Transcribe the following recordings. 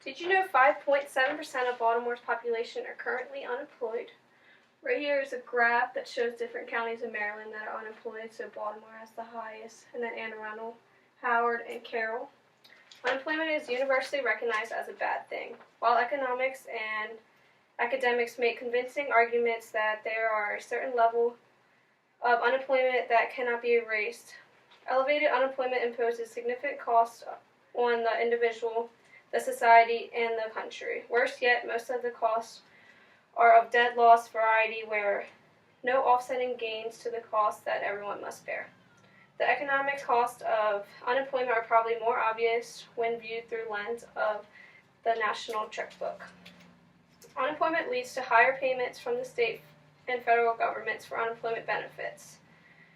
Did you know 5.7% of Baltimore's population are currently unemployed? Right here is a graph that shows different counties in Maryland that are unemployed, so Baltimore has the highest, and then Anne Arundel, Howard, and Carroll. Unemployment is universally recognized as a bad thing. While economics and academics make convincing arguments that there are a certain level of unemployment that cannot be erased, elevated unemployment imposes significant costs on the individual, the society, and the country. Worse yet, most of the costs are of dead loss variety where no offsetting gains to the costs that everyone must bear. The economic costs of unemployment are probably more obvious when viewed through the lens of the national checkbook. Unemployment leads to higher payments from the state and federal governments for unemployment benefits,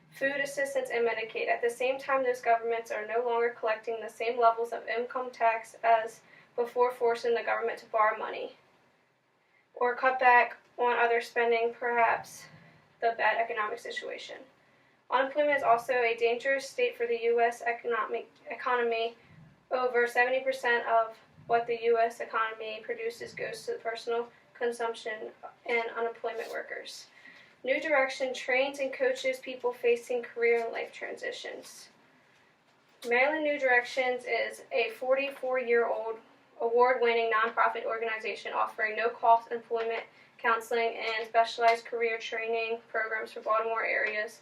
food assistance, and Medicaid. At the same time, those governments are no longer collecting the same levels of income tax as before, forcing the government to borrow money or cut back on other spending, perhaps the bad economic situation. Unemployment is also a dangerous state for the U.S. economy. Over 70% of what the U.S. economy produces goes to personal consumption and unemployment workers. New Direction trains and coaches people facing career and life transitions. Maryland New Directions is a 44-year-old award-winning nonprofit organization offering no-cost employment counseling and specialized career training programs for Baltimore areas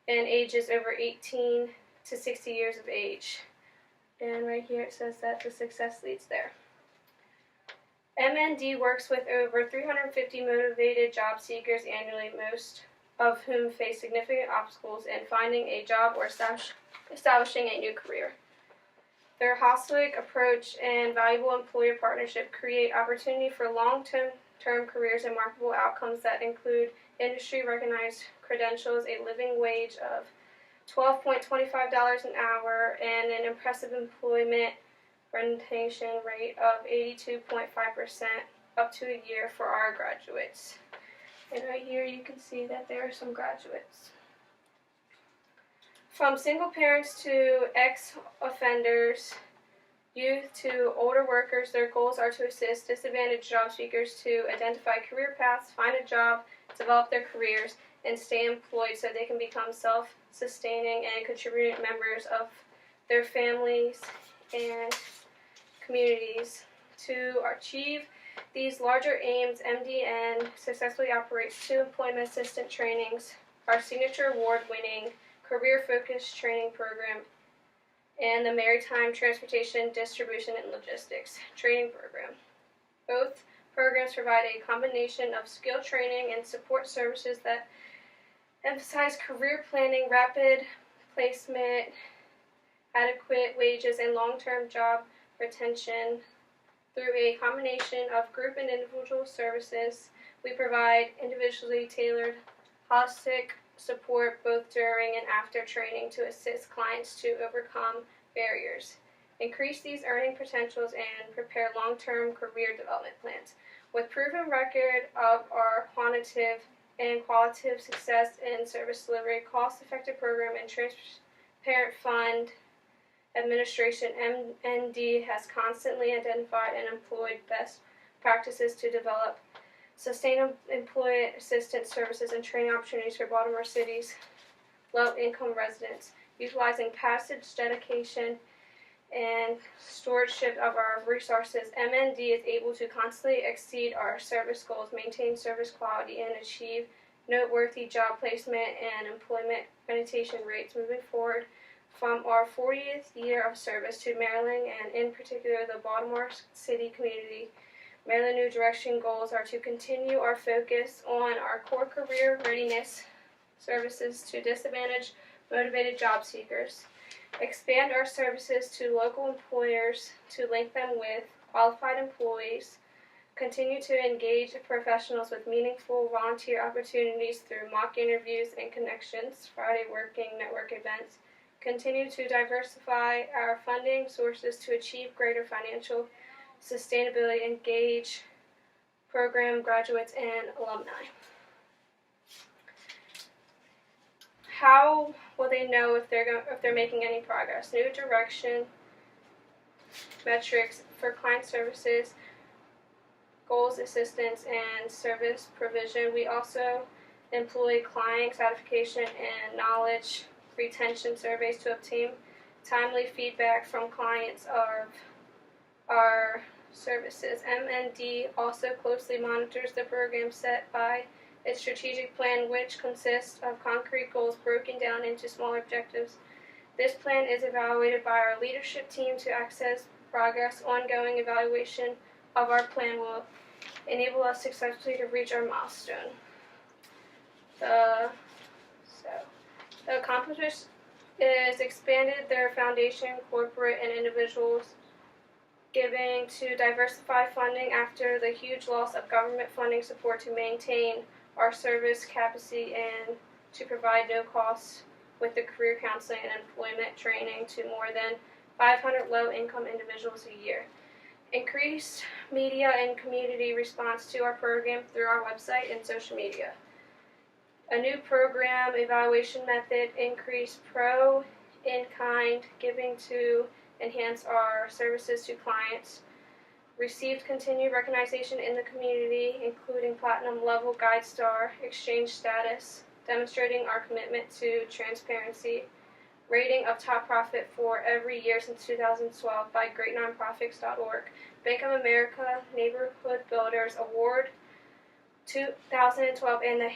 and ages over 18 to 60 years of age. And right here it says that the success leads there. MND works with over 350 motivated job seekers annually, most of whom face significant obstacles in finding a job or establishing a new career. Their holistic approach and valuable employer partnership create opportunity for long-term careers and marketable outcomes that include industry-recognized credentials, a living wage of $12.25 an hour, and an impressive employment retention rate of 82.5% up to a year for our graduates. And right here you can see that there are some graduates. From single parents to ex-offenders, youth to older workers, their goals are to assist disadvantaged job seekers to identify career paths, find a job, develop their careers, and stay employed so they can become self-sustaining and contributing members of their families and communities. To achieve these larger aims, MDN successfully operates 2 employment assistant trainings, our signature award-winning career-focused training program, and the Maritime Transportation, Distribution, and Logistics training program. Both programs provide a combination of skill training and support services that emphasize career planning, rapid placement, adequate wages, and long-term job retention. Through a combination of group and individual services, we provide individually tailored, holistic support both during and after training to assist clients to overcome barriers, increase these earning potentials, and prepare long-term career development plans. With proven record of our quantitative and qualitative success in service delivery, cost-effective program, and transparent fund administration, MND has constantly identified and employed best practices to develop sustainable employee assistance services and training opportunities for Baltimore City's low-income residents. Utilizing passage, dedication, and stewardship of our resources, MND is able to constantly exceed our service goals, maintain service quality, and achieve noteworthy job placement and employment retention rates. Moving forward from our 40th year of service to Maryland, and in particular the Baltimore City community, Maryland New Direction goals are to continue our focus on our core career readiness services to disadvantaged, motivated job seekers, expand our services to local employers to link them with qualified employees, continue to engage professionals with meaningful volunteer opportunities through mock interviews and connections, Friday working network events, continue to diversify our funding sources to achieve greater financial sustainability, engage program graduates and alumni. How will they know if they're making any progress? New Direction metrics for client services, goals assistance, and service provision. We also employ client satisfaction and knowledge retention surveys to obtain timely feedback from clients of our services. MND also closely monitors the program set by its strategic plan, which consists of concrete goals broken down into smaller objectives. This plan is evaluated by our leadership team to assess progress. Ongoing evaluation of our plan will enable us successfully to reach our milestone. The accomplishment is expanded their foundation, corporate, and individuals giving to diversify funding after the huge loss of government funding support to maintain our service capacity and to provide no costs with the career counseling and employment training to more than 500 low-income individuals a year. Increased media and community response to our program through our website and social media. A new program evaluation method, increased in-kind giving to enhance our services to clients. Received continued recognition in the community, including platinum level Guide Star exchange status, demonstrating our commitment to transparency. Rating of top profit for every year since 2012 by greatnonprofits.org. Bank of America Neighborhood Builders Award 2012 and the